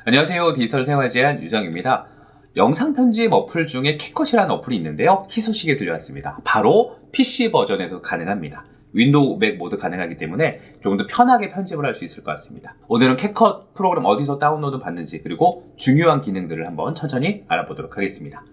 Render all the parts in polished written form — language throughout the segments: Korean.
안녕하세요. 디지털 생활 제한 유정입니다. 영상 편집 어플 중에 캡컷이라는 어플이 있는데요. 희소식이 들려왔습니다. 바로 PC 버전에도 가능합니다. 윈도우, 맥 모두 가능하기 때문에 조금 더 편하게 편집을 할 수 있을 것 같습니다. 오늘은 캡컷 프로그램 어디서 다운로드 받는지, 그리고 중요한 기능들을 한번 천천히 알아보도록 하겠습니다.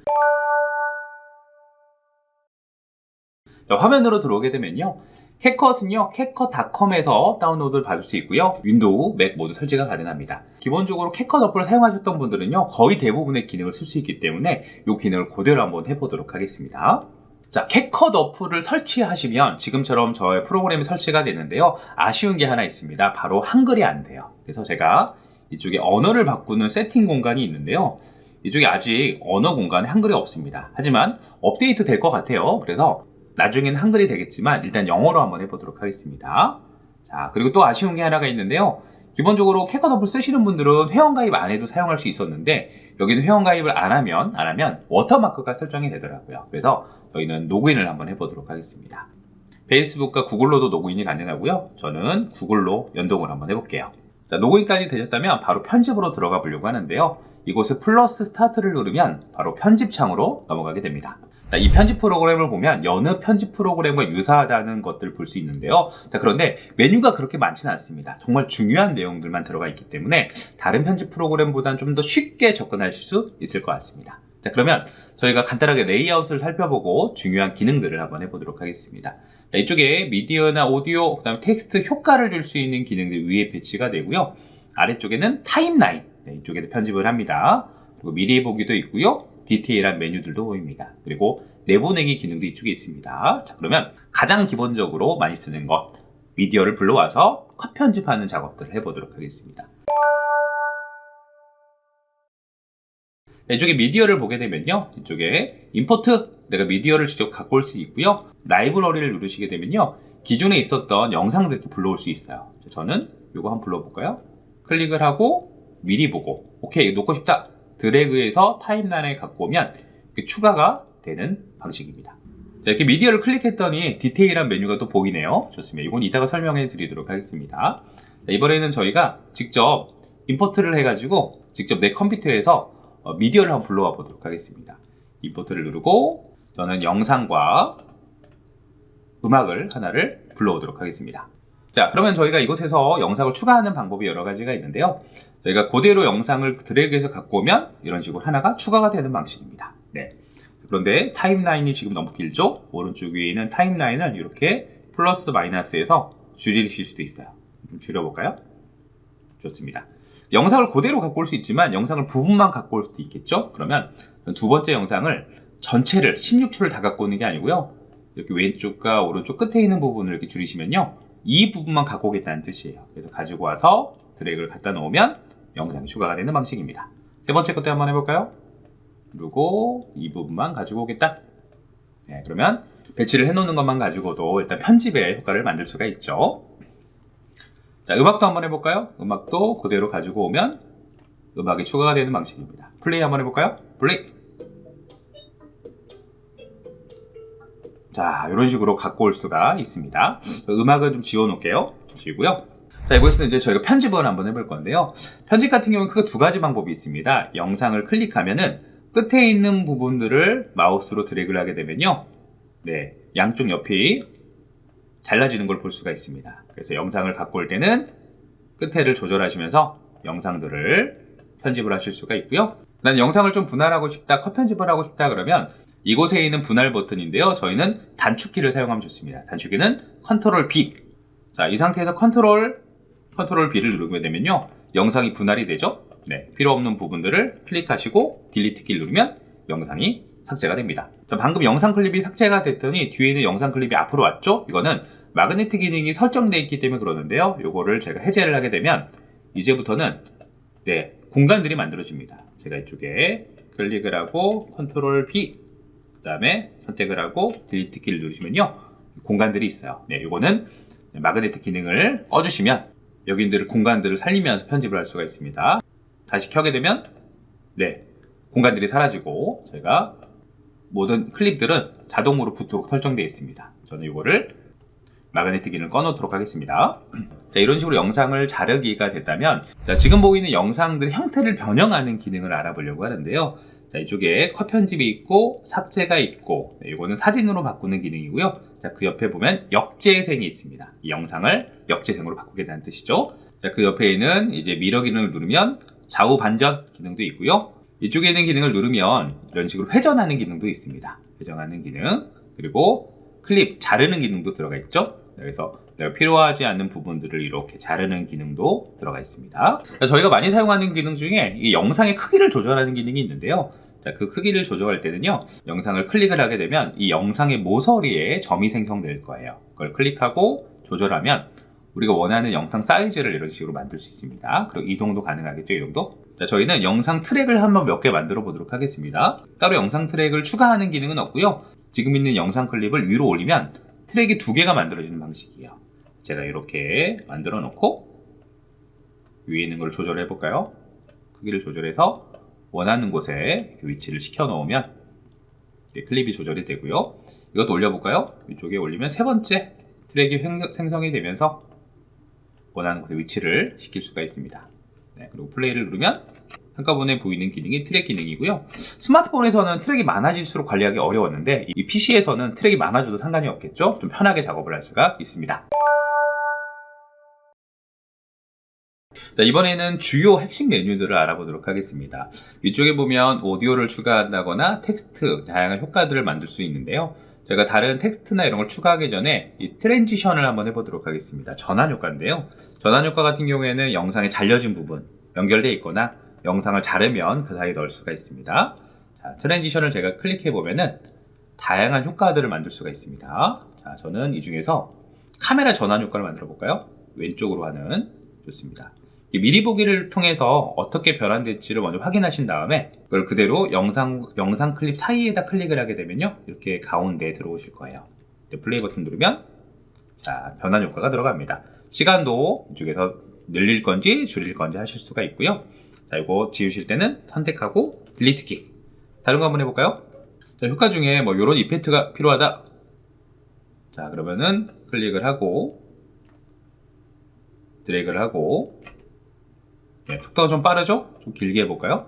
자, 화면으로 들어오게 되면요, 캡컷은요, 캡컷닷컴에서 다운로드를 받을 수 있고요. 윈도우, 맥 모두 설치가 가능합니다. 기본적으로 캡컷 어플을 사용하셨던 분들은요, 거의 대부분의 기능을 쓸 수 있기 때문에 이 기능을 그대로 한번 해보도록 하겠습니다. 자, 캡컷 어플을 설치하시면 지금처럼 저의 프로그램이 설치가 되는데요. 아쉬운 게 하나 있습니다. 바로 한글이 안 돼요. 그래서 제가 이쪽에 언어를 바꾸는 세팅 공간이 있는데요. 이쪽에 아직 언어 공간에 한글이 없습니다. 하지만 업데이트 될 것 같아요. 그래서 나중에는 한글이 되겠지만 일단 영어로 한번 해보도록 하겠습니다. 자, 그리고 또 아쉬운 게 하나가 있는데요. 기본적으로 캡컷 어플 쓰시는 분들은 회원가입 안 해도 사용할 수 있었는데, 여기는 회원가입을 안 하면 워터마크가 설정이 되더라고요. 그래서 저희는 로그인을 한번 해보도록 하겠습니다. 페이스북과 구글로도 로그인이 가능하고요. 저는 구글로 연동을 한번 해볼게요. 자, 로그인까지 되셨다면 바로 편집으로 들어가 보려고 하는데요. 이곳에 플러스 스타트를 누르면 바로 편집 창으로 넘어가게 됩니다. 자, 이 편집 프로그램을 보면 여느 편집 프로그램과 유사하다는 것들을 볼 수 있는데요. 자, 그런데 메뉴가 그렇게 많지는 않습니다. 정말 중요한 내용들만 들어가 있기 때문에 다른 편집 프로그램보다는 좀 더 쉽게 접근할 수 있을 것 같습니다. 자, 그러면 저희가 간단하게 레이아웃을 살펴보고 중요한 기능들을 한번 해보도록 하겠습니다. 자, 이쪽에 미디어나 오디오, 그다음에 텍스트 효과를 줄 수 있는 기능들이 위에 배치가 되고요. 아래쪽에는 타임라인, 이쪽에도 편집을 합니다. 그리고 미리 보기도 있고요. 디테일한 메뉴들도 보입니다. 그리고 내보내기 기능도 이쪽에 있습니다. 자, 그러면 가장 기본적으로 많이 쓰는 것, 미디어를 불러와서 컷 편집하는 작업들을 해보도록 하겠습니다. 이쪽에 미디어를 보게 되면요, 이쪽에 임포트, 내가 미디어를 직접 갖고 올 수 있고요. 라이브러리를 누르시게 되면요, 기존에 있었던 영상들 이렇게 불러올 수 있어요. 저는 이거 한번 불러볼까요? 클릭을 하고 미리 보고, 오케이, 놓고 싶다, 드래그해서 타임라인에 갖고 오면 이렇게 추가가 되는 방식입니다. 자, 이렇게 미디어를 클릭했더니 디테일한 메뉴가 또 보이네요. 좋습니다. 이건 이따가 설명해 드리도록 하겠습니다. 자, 이번에는 저희가 직접 임포트를 해가지고 직접 내 컴퓨터에서 미디어를 한번 불러와 보도록 하겠습니다. 임포트를 누르고 저는 영상과 음악을 하나를 불러오도록 하겠습니다. 자, 그러면 저희가 이곳에서 영상을 추가하는 방법이 여러 가지가 있는데요. 저희가 그대로 영상을 드래그해서 갖고 오면 이런 식으로 하나가 추가가 되는 방식입니다. 네. 그런데 타임라인이 지금 너무 길죠? 오른쪽 위에 있는 타임라인을 이렇게 플러스 마이너스해서 줄이실 수도 있어요. 좀 줄여볼까요? 좋습니다. 영상을 그대로 갖고 올 수 있지만 영상을 부분만 갖고 올 수도 있겠죠? 그러면 두 번째 영상을 전체를 16초를 다 갖고 오는 게 아니고요. 이렇게 왼쪽과 오른쪽 끝에 있는 부분을 이렇게 줄이시면요, 이 부분만 갖고 오겠다는 뜻이에요. 그래서 가지고 와서 드래그를 갖다 놓으면 영상이 추가가 되는 방식입니다. 세 번째 것도 한번 해볼까요? 그리고 이 부분만 가지고 오겠다. 네, 그러면 배치를 해놓는 것만 가지고도 일단 편집의 효과를 만들 수가 있죠. 자, 음악도 한번 해볼까요? 음악도 그대로 가지고 오면 음악이 추가가 되는 방식입니다. 플레이 한번 해볼까요? 플레이. 자, 이런 식으로 갖고 올 수가 있습니다. 음악은 좀 지워놓을게요. 보시고요. 자, 이곳에서는 이제 저희가 편집을 한번 해볼 건데요. 편집 같은 경우는 크게 두 가지 방법이 있습니다. 영상을 클릭하면은 끝에 있는 부분들을 마우스로 드래그를 하게 되면요, 네, 양쪽 옆이 잘라지는 걸 볼 수가 있습니다. 그래서 영상을 갖고 올 때는 끝에를 조절하시면서 영상들을 편집을 하실 수가 있고요. 난 영상을 좀 분할하고 싶다, 컷 편집을 하고 싶다 그러면 이곳에 있는 분할 버튼인데요. 저희는 단축키를 사용하면 좋습니다. 단축키는 컨트롤 B. 자, 이 상태에서 컨트롤 B를 누르게 되면요, 영상이 분할이 되죠. 네, 필요 없는 부분들을 클릭하시고 딜리트 키를 누르면 영상이 삭제가 됩니다. 자, 방금 영상 클립이 삭제가 됐더니 뒤에 있는 영상 클립이 앞으로 왔죠. 이거는 마그네틱 기능이 설정되어 있기 때문에 그러는데요. 요거를 제가 해제를 하게 되면 이제부터는 네, 공간들이 만들어집니다. 제가 이쪽에 클릭을 하고 컨트롤 B, 그 다음에 선택을 하고 딜리트 키를 누르시면요, 공간들이 있어요. 네, 요거는 마그네틱 기능을 꺼주시면 여기들을 공간들을 살리면서 편집을 할 수가 있습니다. 다시 켜게 되면 네, 공간들이 사라지고 저희가 모든 클립들은 자동으로 붙도록 설정되어 있습니다. 저는 이거를 마그네틱 기능을 꺼놓도록 하겠습니다. 자, 이런 식으로 영상을 자르기가 됐다면, 자, 지금 보이는 영상들의 형태를 변형하는 기능을 알아보려고 하는데요. 자, 이쪽에 컷 편집이 있고 삭제가 있고, 이거는 사진으로 바꾸는 기능이고요. 자, 그 옆에 보면 역재생이 있습니다. 이 영상을 역재생으로 바꾸겠다는 뜻이죠. 자, 그 옆에는 이제 미러 기능을 누르면 좌우 반전 기능도 있고요. 이쪽에 있는 기능을 누르면 이런 식으로 회전하는 기능도 있습니다. 회전하는 기능, 그리고 클립 자르는 기능도 들어가 있죠. 그래서 내가 필요하지 않는 부분들을 이렇게 자르는 기능도 들어가 있습니다. 저희가 많이 사용하는 기능 중에 이 영상의 크기를 조절하는 기능이 있는데요. 자, 그 크기를 조절할 때는요, 영상을 클릭을 하게 되면 이 영상의 모서리에 점이 생성될 거예요. 그걸 클릭하고 조절하면 우리가 원하는 영상 사이즈를 이런 식으로 만들 수 있습니다. 그리고 이동도 가능하겠죠, 이동도. 자, 저희는 영상 트랙을 한번 몇 개 만들어 보도록 하겠습니다. 따로 영상 트랙을 추가하는 기능은 없고요. 지금 있는 영상 클립을 위로 올리면 트랙이 2개가 만들어지는 방식이에요. 제가 이렇게 만들어 놓고 위에 있는 걸 조절해 볼까요? 크기를 조절해서 원하는 곳에 위치를 시켜 놓으면 클립이 조절이 되고요. 이것도 올려볼까요? 이쪽에 올리면 3번째 트랙이 생성이 되면서 원하는 곳에 위치를 시킬 수가 있습니다. 네, 그리고 플레이를 누르면 한꺼번에 보이는 기능이 트랙 기능이고요. 스마트폰에서는 트랙이 많아질수록 관리하기 어려웠는데 이 PC에서는 트랙이 많아져도 상관이 없겠죠? 좀 편하게 작업을 할 수가 있습니다. 자, 이번에는 주요 핵심 메뉴들을 알아보도록 하겠습니다. 위쪽에 보면 오디오를 추가한다거나 텍스트, 다양한 효과들을 만들 수 있는데요. 제가 다른 텍스트나 이런 걸 추가하기 전에 이 트랜지션을 한번 해보도록 하겠습니다. 전환 효과인데요. 전환 효과 같은 경우에는 영상에 잘려진 부분, 연결되어 있거나 영상을 자르면 그 사이에 넣을 수가 있습니다. 자, 트랜지션을 제가 클릭해 보면은 다양한 효과들을 만들 수가 있습니다. 자, 저는 이 중에서 카메라 전환 효과를 만들어 볼까요? 왼쪽으로 하는, 좋습니다. 미리 보기를 통해서 어떻게 변환될지를 먼저 확인하신 다음에 그걸 그대로 영상 클립 사이에다 클릭을 하게 되면요, 이렇게 가운데에 들어오실 거예요. 플레이 버튼 누르면 자, 변환 효과가 들어갑니다. 시간도 이쪽에서 늘릴 건지 줄일 건지 하실 수가 있고요. 자, 이거 지우실 때는 선택하고 딜리트 키. 다른 거 한번 해볼까요? 자, 효과 중에 뭐 이런 이펙트가 필요하다. 자, 그러면은 클릭을 하고 드래그를 하고, 네, 속도가 좀 빠르죠? 좀 길게 해볼까요?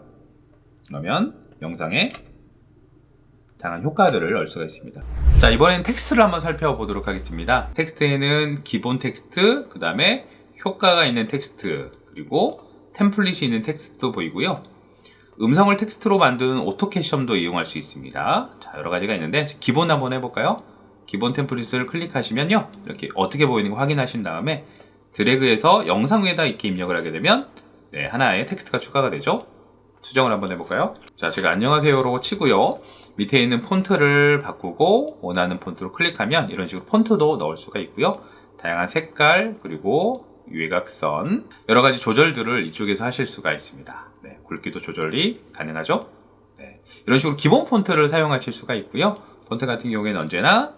그러면 영상에 다양한 효과들을 넣을 수가 있습니다. 자, 이번엔 텍스트를 한번 살펴보도록 하겠습니다. 텍스트에는 기본 텍스트, 그 다음에 효과가 있는 텍스트, 그리고 템플릿이 있는 텍스트도 보이고요. 음성을 텍스트로 만드는 오토캐션도 이용할 수 있습니다. 자, 여러 가지가 있는데 기본 한번 해볼까요? 기본 템플릿을 클릭하시면요, 이렇게 어떻게 보이는 거 확인하신 다음에 드래그해서 영상 위에다 이렇게 입력을 하게 되면 네, 하나의 텍스트가 추가가 되죠. 수정을 한번 해볼까요? 자, 제가 안녕하세요로 치고요, 밑에 있는 폰트를 바꾸고 원하는 폰트로 클릭하면 이런 식으로 폰트도 넣을 수가 있고요. 다양한 색깔, 그리고 외곽선, 여러 가지 조절들을 이쪽에서 하실 수가 있습니다. 네, 굵기도 조절이 가능하죠. 네, 이런 식으로 기본 폰트를 사용하실 수가 있고요. 폰트 같은 경우에는 언제나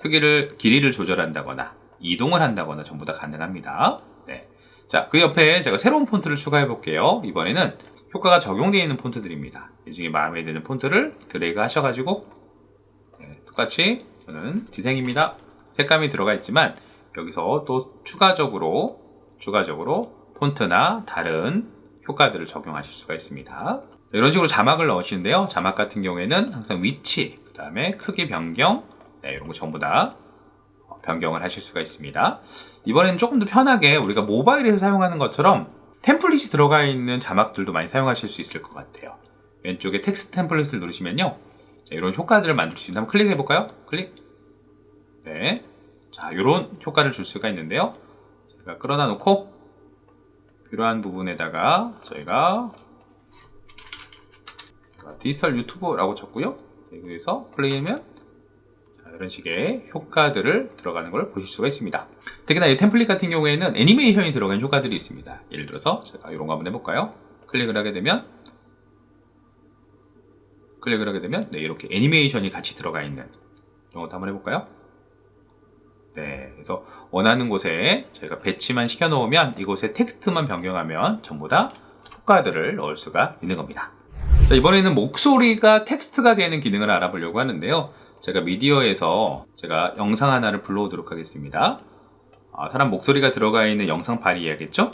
길이를 조절한다거나 이동을 한다거나 전부 다 가능합니다. 네. 자, 그 옆에 제가 새로운 폰트를 추가해 볼게요. 이번에는 효과가 적용되어 있는 폰트들입니다. 이 중에 마음에 드는 폰트를 드래그 하셔가지고, 네, 똑같이 저는 디생입니다. 색감이 들어가 있지만 여기서 또 추가적으로 폰트나 다른 효과들을 적용하실 수가 있습니다. 이런 식으로 자막을 넣으시는데요. 자막 같은 경우에는 항상 위치, 그 다음에 크기 변경, 네, 이런 거 전부 다 변경을 하실 수가 있습니다. 이번에는 조금 더 편하게 우리가 모바일에서 사용하는 것처럼 템플릿이 들어가 있는 자막들도 많이 사용하실 수 있을 것 같아요. 왼쪽에 텍스트 템플릿을 누르시면요, 이런 효과들을 만들 수 있는, 한번 클릭해 볼까요? 클릭. 네. 자, 이런 효과를 줄 수가 있는데요. 제가 끌어다 놓고 필요한 부분에다가 저희가 디지털 유튜브라고 쳤고요. 여기서 플레이하면 이런 식의 효과들을 들어가는 걸 보실 수가 있습니다. 특히나 이 템플릿 같은 경우에는 애니메이션이 들어간 효과들이 있습니다. 예를 들어서 제가 이런 거 한번 해볼까요? 클릭을 하게 되면 네, 이렇게 애니메이션이 같이 들어가 있는 이런 것도 한번 해볼까요? 네, 그래서 원하는 곳에 저희가 배치만 시켜 놓으면 이곳에 텍스트만 변경하면 전부 다 효과들을 넣을 수가 있는 겁니다. 자, 이번에는 목소리가 텍스트가 되는 기능을 알아보려고 하는데요. 제가 미디어에서 제가 영상 하나를 불러오도록 하겠습니다. 사람 목소리가 들어가 있는 영상 파일이야겠죠?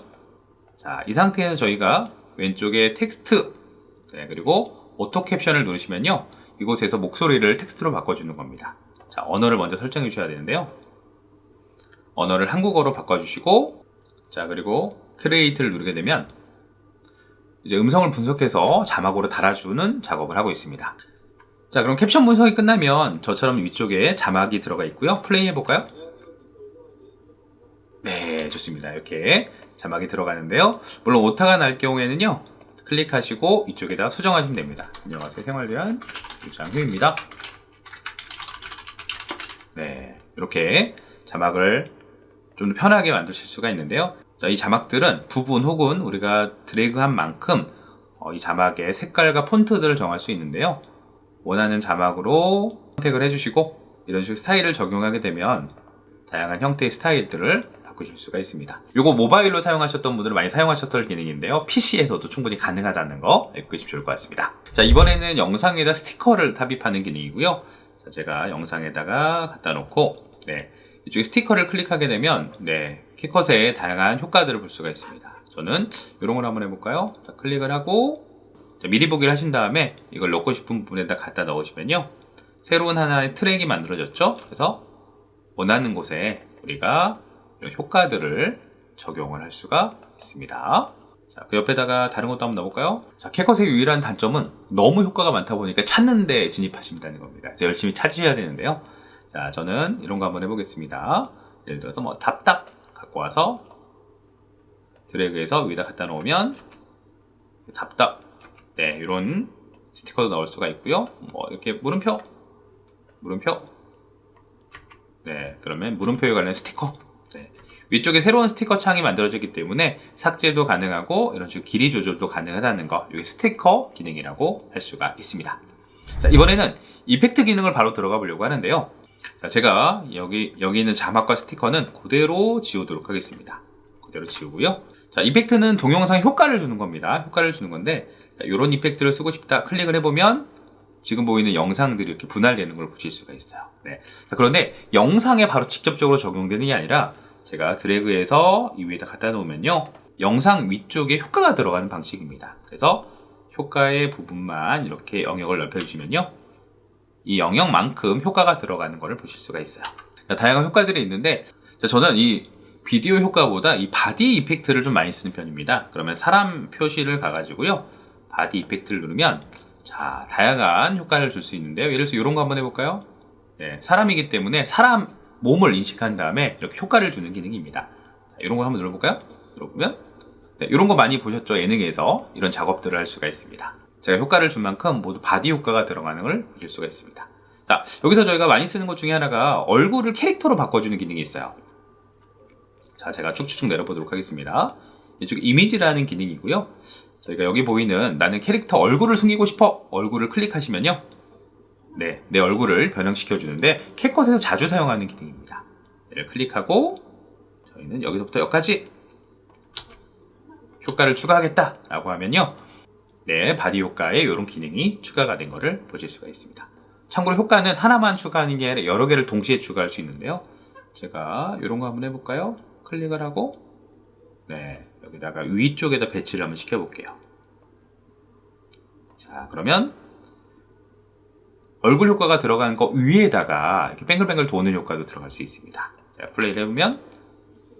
자, 이 상태에서 저희가 왼쪽에 텍스트, 네, 그리고 오토 캡션을 누르시면요, 이곳에서 목소리를 텍스트로 바꿔주는 겁니다. 자, 언어를 먼저 설정해 주셔야 되는데요, 언어를 한국어로 바꿔주시고, 자, 그리고 크리에이트를 누르게 되면 이제 음성을 분석해서 자막으로 달아주는 작업을 하고 있습니다. 자, 그럼 캡션 분석이 끝나면 저처럼 위쪽에 자막이 들어가 있고요. 플레이 해볼까요? 네, 좋습니다. 이렇게 자막이 들어가는데요, 물론 오타가 날 경우에는요, 클릭하시고 이쪽에다 수정하시면 됩니다. 안녕하세요, 생활대한 유장휴입니다. 네, 이렇게 자막을 좀 편하게 만드실 수가 있는데요, 자, 이 자막들은 부분 혹은 우리가 드래그한 만큼 이 자막의 색깔과 폰트들을 정할 수 있는데요, 원하는 자막으로 선택을 해주시고 이런 식으로 스타일을 적용하게 되면 다양한 형태의 스타일들을 바꾸실 수가 있습니다. 이거 모바일로 사용하셨던 분들은 많이 사용하셨던 기능인데요, PC에서도 충분히 가능하다는 거 알고 계시면 좋을 것 같습니다. 자, 이번에는 영상에다 스티커를 삽입하는 기능이고요. 자, 제가 영상에다가 갖다 놓고, 네, 이쪽에 스티커를 클릭하게 되면, 네, 캡컷의 다양한 효과들을 볼 수가 있습니다. 저는 이런 걸 한번 해볼까요? 자, 클릭을 하고, 자, 미리 보기를 하신 다음에 이걸 넣고 싶은 부분에다 갖다 넣으시면요, 새로운 하나의 트랙이 만들어졌죠? 그래서 원하는 곳에 우리가 이런 효과들을 적용을 할 수가 있습니다. 자, 그 옆에다가 다른 것도 한번 넣어볼까요? 자, 캡컷의 유일한 단점은 너무 효과가 많다 보니까 찾는 데 진입하시면 되는 겁니다. 그래서 열심히 찾으셔야 되는데요, 자, 저는 이런 거 한번 해보겠습니다. 예를 들어서 뭐 답답 갖고 와서 드래그해서 위에다 갖다 놓으면 답답, 네, 이런 스티커도 넣을 수가 있고요. 뭐 이렇게 물음표, 네, 그러면 물음표에 관련 스티커, 네, 위쪽에 새로운 스티커 창이 만들어졌기 때문에 삭제도 가능하고 이런 식으로 길이 조절도 가능하다는 거, 이게 스티커 기능이라고 할 수가 있습니다. 자, 이번에는 이펙트 기능을 바로 들어가 보려고 하는데요, 자, 제가 여기 있는 자막과 스티커는 그대로 지우도록 하겠습니다. 그대로 지우고요. 자, 이펙트는 동영상 효과를 주는 겁니다. 효과를 주는 건데, 자, 이런 이펙트를 쓰고 싶다 클릭을 해보면 지금 보이는 영상들이 이렇게 분할되는 걸 보실 수가 있어요. 네. 자, 그런데 영상에 바로 직접적으로 적용되는 게 아니라 제가 드래그해서 이 위에다 갖다 놓으면요, 영상 위쪽에 효과가 들어가는 방식입니다. 그래서 효과의 부분만 이렇게 영역을 넓혀주시면요, 이 영역만큼 효과가 들어가는 것을 보실 수가 있어요. 자, 다양한 효과들이 있는데, 자, 저는 이 비디오 효과보다 이 바디 이펙트를 좀 많이 쓰는 편입니다. 그러면 사람 표시를 가가지고요, 바디 이펙트를 누르면, 자, 다양한 효과를 줄 수 있는데요, 예를 들어서 이런 거 한번 해볼까요? 네, 사람이기 때문에 사람 몸을 인식한 다음에 이렇게 효과를 주는 기능입니다. 자, 이런 거 한번 눌러볼까요? 눌러보면, 네, 이런 거 많이 보셨죠? 예능에서 이런 작업들을 할 수가 있습니다. 제가 효과를 준 만큼 모두 바디 효과가 들어가는 걸 보실 수가 있습니다. 자, 여기서 저희가 많이 쓰는 것 중에 하나가 얼굴을 캐릭터로 바꿔주는 기능이 있어요. 자, 제가 쭉쭉쭉 내려보도록 하겠습니다. 이쪽 이미지라는 기능이고요, 저희가 여기 보이는 나는 캐릭터 얼굴을 숨기고 싶어, 얼굴을 클릭하시면요, 네, 내 얼굴을 변형시켜 주는데 캡컷에서 자주 사용하는 기능입니다. 얘를 클릭하고 저희는 여기서부터 여기까지 효과를 추가하겠다 라고 하면요, 네, 바디 효과에 이런 기능이 추가가 된 것을 보실 수가 있습니다. 참고로 효과는 하나만 추가하는 게 아니라 여러 개를 동시에 추가할 수 있는데요, 제가 이런 거 한번 해볼까요? 클릭을 하고, 네, 여기다가 위쪽에다 배치를 한번 시켜볼게요. 자, 그러면 얼굴 효과가 들어간 거 위에다가 이렇게 뱅글뱅글 도는 효과도 들어갈 수 있습니다. 자, 플레이를 해보면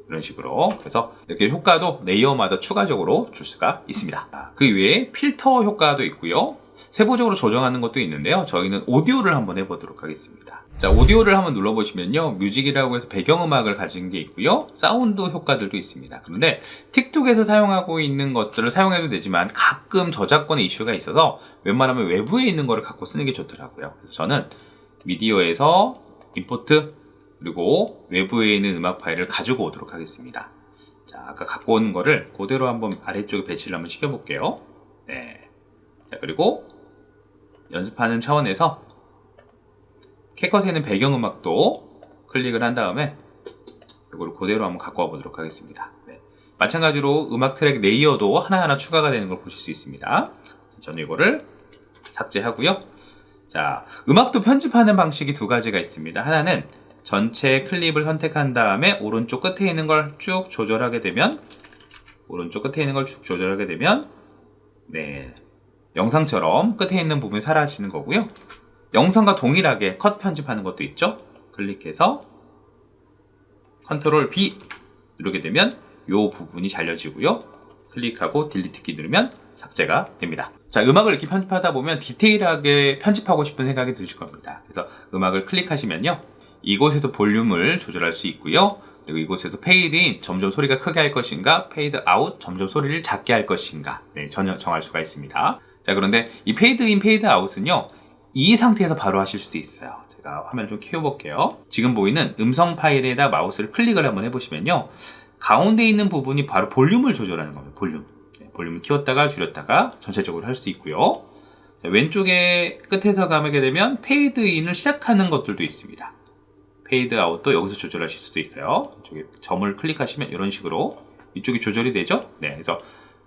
이런 식으로, 그래서 이렇게 효과도 레이어마다 추가적으로 줄 수가 있습니다. 그 외에 필터 효과도 있고요, 세부적으로 조정하는 것도 있는데요, 저희는 오디오를 한번 해보도록 하겠습니다. 자, 오디오를 한번 눌러보시면요, 뮤직이라고 해서 배경음악을 가진 게 있고요, 사운드 효과들도 있습니다. 그런데 틱톡에서 사용하고 있는 것들을 사용해도 되지만 가끔 저작권의 이슈가 있어서 웬만하면 외부에 있는 거를 갖고 쓰는 게 좋더라고요. 그래서 저는 미디어에서 임포트, 그리고 외부에 있는 음악 파일을 가지고 오도록 하겠습니다. 자, 아까 갖고 온 거를 그대로 한번 아래쪽에 배치를 한번 시켜볼게요. 네. 자, 그리고 연습하는 차원에서 캡컷에 있는 배경음악도 클릭을 한 다음에 이걸 그대로 한번 갖고 와 보도록 하겠습니다. 네. 마찬가지로 음악 트랙 레이어도 하나하나 추가가 되는 걸 보실 수 있습니다. 저는 이거를 삭제하고요. 자, 음악도 편집하는 방식이 두 가지가 있습니다. 하나는 전체 클립을 선택한 다음에 오른쪽 끝에 있는 걸 쭉 조절하게 되면 네, 영상처럼 끝에 있는 부분이 사라지는 거고요. 영상과 동일하게 컷 편집하는 것도 있죠. 클릭해서 컨트롤 B 누르게 되면 이 부분이 잘려지고요. 클릭하고 딜리트 키 누르면 삭제가 됩니다. 자, 음악을 이렇게 편집하다 보면 디테일하게 편집하고 싶은 생각이 드실 겁니다. 그래서 음악을 클릭하시면요, 이곳에서 볼륨을 조절할 수 있고요. 그리고 이곳에서 페이드 인, 점점 소리가 크게 할 것인가, 페이드 아웃, 점점 소리를 작게 할 것인가, 네, 전혀 정할 수가 있습니다. 자, 그런데 이 페이드 인, 페이드 아웃은요, 이 상태에서 바로 하실 수도 있어요. 제가 화면을 좀 키워볼게요. 지금 보이는 음성 파일에다 마우스를 클릭을 한번 해보시면요, 가운데 있는 부분이 바로 볼륨을 조절하는 겁니다. 볼륨. 네, 볼륨을 키웠다가 줄였다가 전체적으로 할 수도 있고요. 자, 왼쪽에 끝에서 가게 되면 페이드 인을 시작하는 것들도 있습니다. 페이드 아웃도 여기서 조절하실 수도 있어요. 이쪽에 점을 클릭하시면 이런 식으로 이쪽이 조절이 되죠. 네, 그래서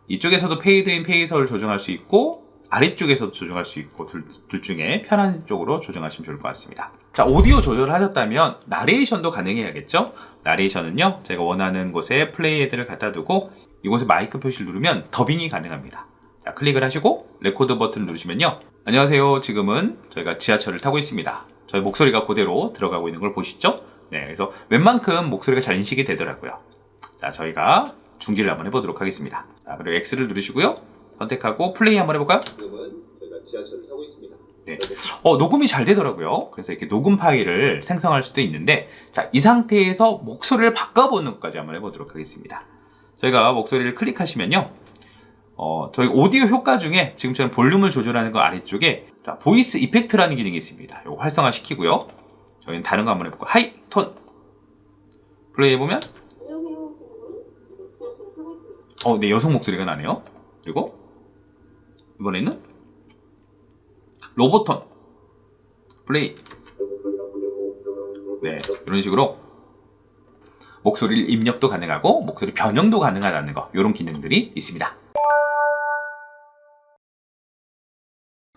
이쪽에서도 페이드 인, 페이드 아웃을 조정할 수 있고 아래쪽에서도 조정할 수 있고 둘 중에 편한 쪽으로 조정하시면 좋을 것 같습니다. 자, 오디오 조절하셨다면 나레이션도 가능해야겠죠. 나레이션은요, 제가 원하는 곳에 플레이 헤드를 갖다 두고 이곳에 마이크 표시를 누르면 더빙이 가능합니다. 자, 클릭을 하시고 레코드 버튼을 누르시면요, 안녕하세요, 지금은 저희가 지하철을 타고 있습니다. 저희 목소리가 그대로 들어가고 있는 걸 보시죠. 네, 그래서 웬만큼 목소리가 잘 인식이 되더라고요. 자, 저희가 중지를 한번 해보도록 하겠습니다. 자, 그리고 X를 누르시고요, 선택하고 플레이 한번 해볼까요? 지금은 저희가 지하철을 타고 있습니다. 네. 녹음이 잘 되더라고요. 그래서 이렇게 녹음 파일을 생성할 수도 있는데, 자, 이 상태에서 목소리를 바꿔보는 것까지 한번 해보도록 하겠습니다. 저희가 목소리를 클릭하시면요, 저희 오디오 효과 중에 지금처럼 볼륨을 조절하는 거 아래쪽에 자, 보이스 이펙트라는 기능이 있습니다. 이거 활성화 시키고요. 저희는 다른 거 한번 해볼게요. 하이 톤 플레이 해보면 안녕하세요. 지금은 지하철을 타고 있습니다. 네, 여성 목소리가 나네요. 그리고 이번에는 로봇톤 플레이. 네, 이런 식으로 목소리 입력도 가능하고 목소리 변형도 가능하다는 거, 이런 기능들이 있습니다.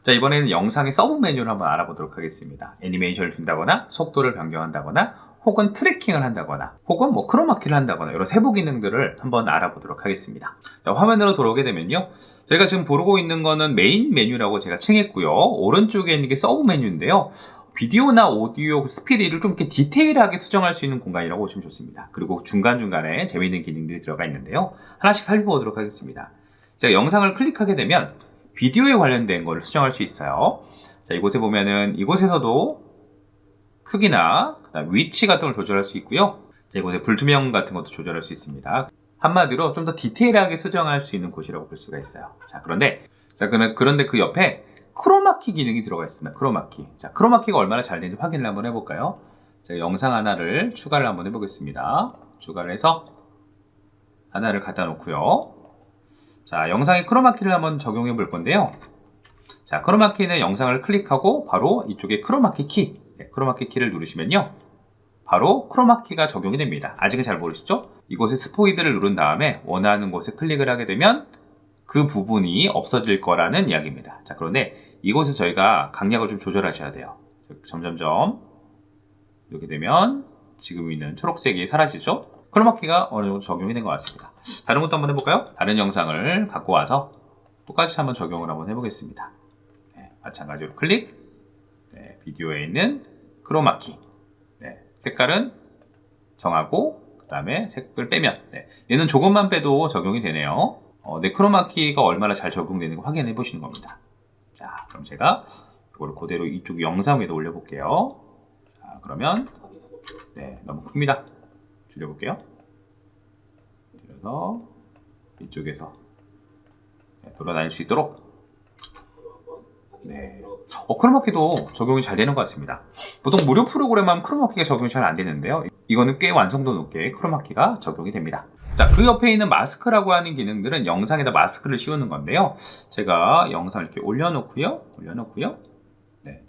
자, 이번에는 영상의 서브 메뉴를 한번 알아보도록 하겠습니다. 애니메이션을 준다거나 속도를 변경한다거나 혹은 트래킹을 한다거나 혹은 뭐 크로마키를 한다거나 이런 세부 기능들을 한번 알아보도록 하겠습니다. 자, 화면으로 들어오게 되면요, 저희가 지금 보고 있는 거는 메인 메뉴라고 제가 칭했고요, 오른쪽에 있는 게 서브 메뉴인데요, 비디오나 오디오 스피드를 좀 이렇게 디테일하게 수정할 수 있는 공간이라고 보시면 좋습니다. 그리고 중간중간에 재미있는 기능들이 들어가 있는데요, 하나씩 살펴보도록 하겠습니다. 제가 영상을 클릭하게 되면 비디오에 관련된 거를 수정할 수 있어요. 자, 이곳에 보면은 이곳에서도 크기나 그다음 위치 같은 걸 조절할 수 있고요. 자, 이곳에 불투명 같은 것도 조절할 수 있습니다. 한마디로 좀 더 디테일하게 수정할 수 있는 곳이라고 볼 수가 있어요. 자, 그런데 그 옆에 크로마키 기능이 들어가 있습니다. 크로마키. 자, 크로마키가 얼마나 잘 되는지 확인을 한번 해볼까요? 제가 영상 하나를 추가를 한번 해보겠습니다. 추가를 해서 하나를 갖다 놓고요. 자, 영상에 크로마키를 한번 적용해 볼 건데요. 자, 크로마키는 영상을 클릭하고 바로 이쪽에 크로마키 키, 크로마키 키를 누르시면요, 바로 크로마키가 적용이 됩니다. 아직은 잘 모르시죠? 이곳에 스포이드를 누른 다음에 원하는 곳에 클릭을 하게 되면 그 부분이 없어질 거라는 이야기입니다. 자, 그런데 이곳에 저희가 강약을 좀 조절하셔야 돼요. 점점점 이렇게 되면 지금 있는 초록색이 사라지죠? 크로마키가 어느 정도 적용이 된 것 같습니다. 다른 것도 한번 해볼까요? 다른 영상을 갖고 와서 똑같이 한번 적용을 한번 해보겠습니다. 네, 마찬가지로 클릭, 네, 비디오에 있는 크로마키, 네, 색깔은 정하고 그 다음에 색을 빼면, 네, 얘는 조금만 빼도 적용이 되네요. 네, 크로마키가 얼마나 잘 적용되는지 확인해 보시는 겁니다. 자, 그럼 제가 이걸 그대로 이쪽 영상 위에다 올려볼게요. 자, 그러면 네, 너무 큽니다. 줄여볼게요. 그래서 이쪽에서 돌아다닐 수 있도록. 네, 크로마키도 적용이 잘 되는 것 같습니다. 보통 무료 프로그램 하면 크로마키가 적용이 잘 안 되는데요, 이거는 꽤 완성도 높게 크로마키가 적용이 됩니다. 자, 그 옆에 있는 마스크라고 하는 기능들은 영상에다 마스크를 씌우는 건데요, 제가 영상을 이렇게 올려놓고요. 네,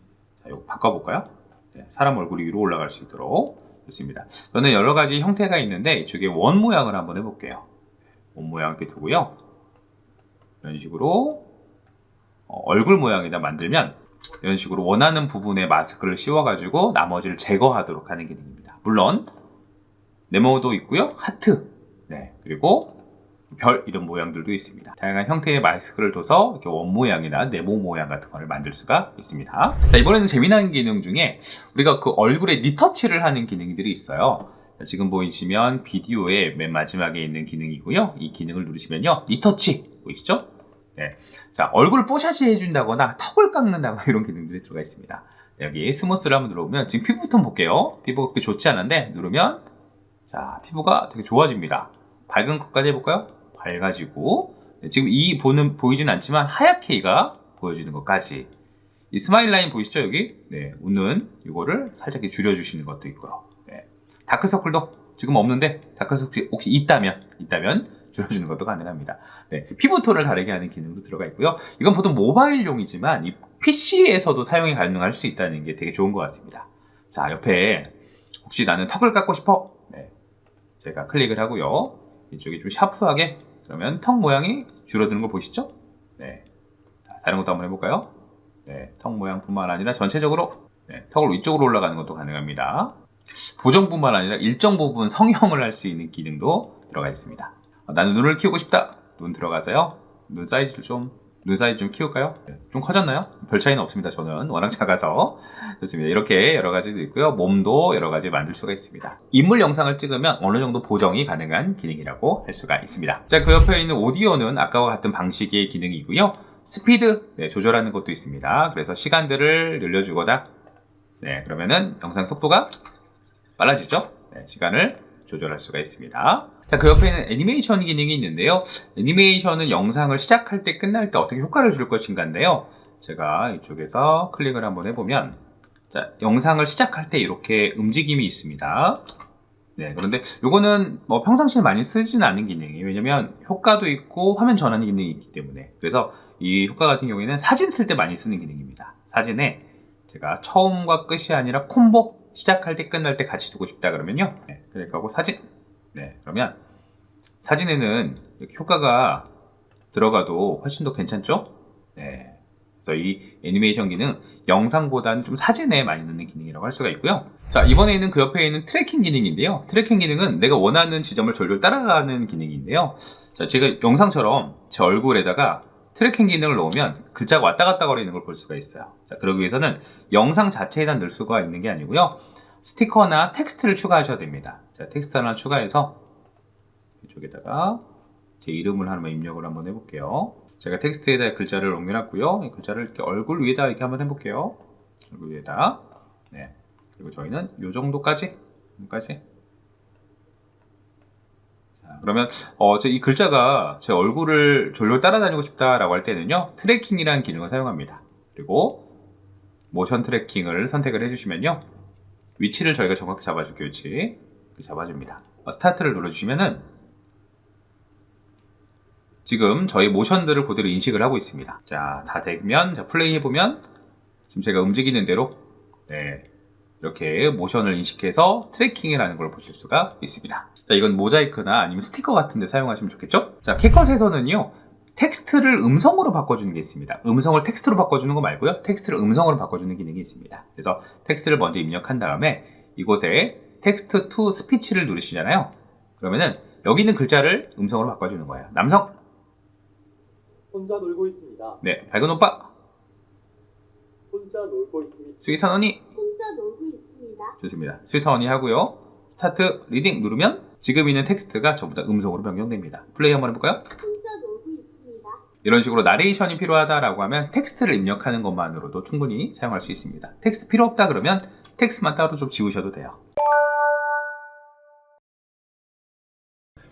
자, 이거 바꿔볼까요? 네, 사람 얼굴이 위로 올라갈 수 있도록. 좋습니다. 저는 여러 가지 형태가 있는데 이쪽에 원 모양을 한번 해볼게요. 원 모양 이렇게 두고요, 이런 식으로 얼굴 모양에다 만들면 이런 식으로 원하는 부분에 마스크를 씌워가지고 나머지를 제거하도록 하는 기능입니다. 물론 네모도 있고요, 하트, 네, 그리고 별 이런 모양들도 있습니다. 다양한 형태의 마스크를 둬서 이렇게 원 모양이나 네모 모양 같은 거를 만들 수가 있습니다. 자, 이번에는 재미난 기능 중에 우리가 그 얼굴에 리터치를 하는 기능들이 있어요. 자, 지금 보이시면 비디오의 맨 마지막에 있는 기능이고요. 이 기능을 누르시면요, 리터치 보이시죠? 네. 자, 얼굴 뽀샤시 해준다거나 턱을 깎는다거나 이런 기능들이 들어가 있습니다. 네, 여기 스무스를 한번 눌러보면 지금 피부부터 볼게요. 피부가 그렇게 좋지 않은데 누르면 자, 피부가 되게 좋아집니다. 밝은 것까지 해볼까요? 밝아지고, 네, 지금 보이진 않지만 하얗게 이가 보여지는 것까지. 이 스마일 라인 보이시죠, 여기? 네, 웃는 이거를 살짝 줄여주시는 것도 있고요. 네. 다크서클도 지금 없는데 다크서클 혹시 있다면 줄여주는 것도 가능합니다. 네, 피부톤을 다르게 하는 기능도 들어가 있고요. 이건 보통 모바일용이지만 이 PC에서도 사용이 가능할 수 있다는 게 되게 좋은 것 같습니다. 자, 옆에 혹시 나는 턱을 깎고 싶어? 네, 제가 클릭을 하고요. 이쪽이 좀 샤프하게, 그러면 턱 모양이 줄어드는 거 보시죠? 네. 자, 다른 것도 한번 해볼까요? 네, 턱 모양뿐만 아니라 전체적으로 네, 턱을 위쪽으로 올라가는 것도 가능합니다. 보정뿐만 아니라 일정 부분 성형을 할 수 있는 기능도 들어가 있습니다. 나는 눈을 키우고 싶다. 눈 들어가서요. 눈 사이즈 좀 키울까요? 네, 좀 커졌나요? 별 차이는 없습니다. 저는 워낙 작아서. 좋습니다. 이렇게 여러 가지도 있고요. 몸도 여러 가지 만들 수가 있습니다. 인물 영상을 찍으면 어느 정도 보정이 가능한 기능이라고 할 수가 있습니다. 자, 그 옆에 있는 오디오는 아까와 같은 방식의 기능이고요. 스피드 네, 조절하는 것도 있습니다. 그래서 시간들을 늘려주거나 네, 그러면은 영상 속도가 빨라지죠? 네, 시간을 조절할 수가 있습니다. 자, 그 옆에는 애니메이션 기능이 있는데요. 애니메이션은 영상을 시작할 때 끝날 때 어떻게 효과를 줄 것인가인데요. 제가 이쪽에서 클릭을 한번 해보면 자, 영상을 시작할 때 이렇게 움직임이 있습니다. 네, 그런데 이거는 뭐 평상시에 많이 쓰지는 않은 기능이에요. 왜냐면 효과도 있고 화면 전환 기능이 있기 때문에. 그래서 이 효과 같은 경우에는 사진 쓸 때 많이 쓰는 기능입니다. 사진에 제가 처음과 끝이 아니라 콤보 시작할 때 끝날 때 같이 두고 싶다 그러면요. 네, 클릭하고 사진. 네, 그러면 사진에는 이렇게 효과가 들어가도 훨씬 더 괜찮죠? 네. 그래서 이 애니메이션 기능 영상보다는 좀 사진에 많이 넣는 기능이라고 할 수가 있고요. 자, 이번에 있는 그 옆에 있는 트래킹 기능인데요. 트래킹 기능은 내가 원하는 지점을 졸졸 따라가는 기능인데요. 자, 제가 영상처럼 제 얼굴에다가 트래킹 기능을 넣으면 글자가 왔다 갔다 거리는 걸 볼 수가 있어요. 자, 그러기 위해서는 영상 자체에다 넣을 수가 있는 게 아니고요. 스티커나 텍스트를 추가하셔야 됩니다. 자, 텍스트 하나 추가해서 이쪽에다가 제 이름을 하나만 입력을 한번 해볼게요. 제가 텍스트에다 글자를 옮겨놨고요. 이 글자를 이렇게 얼굴 위에다 이렇게 한번 해볼게요. 얼굴 위에다. 네. 그리고 저희는 이 정도까지. 자, 그러면 이 글자가 제 얼굴을 졸졸 따라다니고 싶다라고 할 때는요, 트래킹이라는 기능을 사용합니다. 그리고 모션 트래킹을 선택을 해주시면요, 위치를 저희가 정확히 잡아줄게요. 위치 잡아줍니다. 스타트를 눌러주시면은 지금 저희 모션들을 그대로 인식을 하고 있습니다. 자, 다 되면 자, 플레이 해보면 지금 제가 움직이는 대로 네, 이렇게 모션을 인식해서 트래킹을 하는 걸 보실 수가 있습니다. 자, 이건 모자이크나 아니면 스티커 같은 데 사용하시면 좋겠죠? 자, 캡컷에서는요, 텍스트를 음성으로 바꿔주는 게 있습니다. 음성을 텍스트로 바꿔주는 거 말고요, 텍스트를 음성으로 바꿔주는 기능이 있습니다. 그래서 텍스트를 먼저 입력한 다음에 이곳에 텍스트 투 스피치를 누르시잖아요. 그러면은 여기 있는 글자를 음성으로 바꿔주는 거예요. 남성 혼자 놀고 있습니다. 네, 밝은 오빠 혼자 놀고 있습니다. 스윗한 언니 혼자 놀고 있습니다. 좋습니다. 스윗한 언니 하고요, 스타트 리딩 누르면 지금 있는 텍스트가 전부 다 음성으로 변경됩니다. 플레이 한번 해볼까요? 혼자 놀고 있습니다. 이런 식으로 나레이션이 필요하다라고 하면 텍스트를 입력하는 것만으로도 충분히 사용할 수 있습니다. 텍스트 필요 없다 그러면 텍스트만 따로 좀 지우셔도 돼요.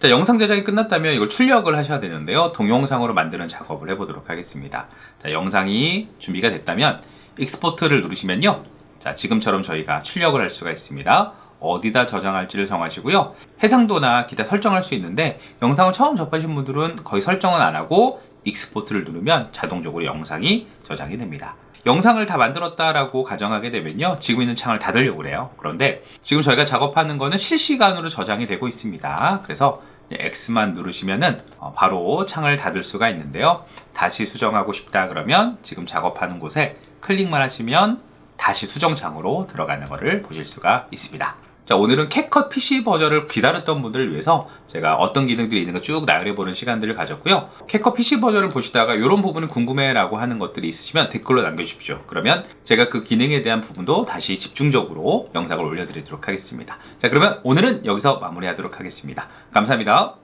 자, 영상 제작이 끝났다면 이걸 출력을 하셔야 되는데요. 동영상으로 만드는 작업을 해보도록 하겠습니다. 자, 영상이 준비가 됐다면 익스포트를 누르시면요, 자, 지금처럼 저희가 출력을 할 수가 있습니다. 어디다 저장할지를 정하시고요. 해상도나 기타 설정할 수 있는데 영상을 처음 접하신 분들은 거의 설정은 안 하고 익스포트를 누르면 자동적으로 영상이 저장이 됩니다. 영상을 다 만들었다라고 가정하게 되면요, 지금 있는 창을 닫으려고 그래요. 그런데 지금 저희가 작업하는 거는 실시간으로 저장이 되고 있습니다. 그래서 X만 누르시면은 바로 창을 닫을 수가 있는데요. 다시 수정하고 싶다 그러면 지금 작업하는 곳에 클릭만 하시면 다시 수정창으로 들어가는 것을 보실 수가 있습니다. 자, 오늘은 캣컷 PC 버전을 기다렸던 분들을 위해서 제가 어떤 기능들이 있는 거 쭉 나열해보는 시간들을 가졌고요. 캣컷 PC 버전을 보시다가 이런 부분은 궁금해라고 하는 것들이 있으시면 댓글로 남겨주십시오. 그러면 제가 그 기능에 대한 부분도 다시 집중적으로 영상을 올려드리도록 하겠습니다. 자, 그러면 오늘은 여기서 마무리하도록 하겠습니다. 감사합니다.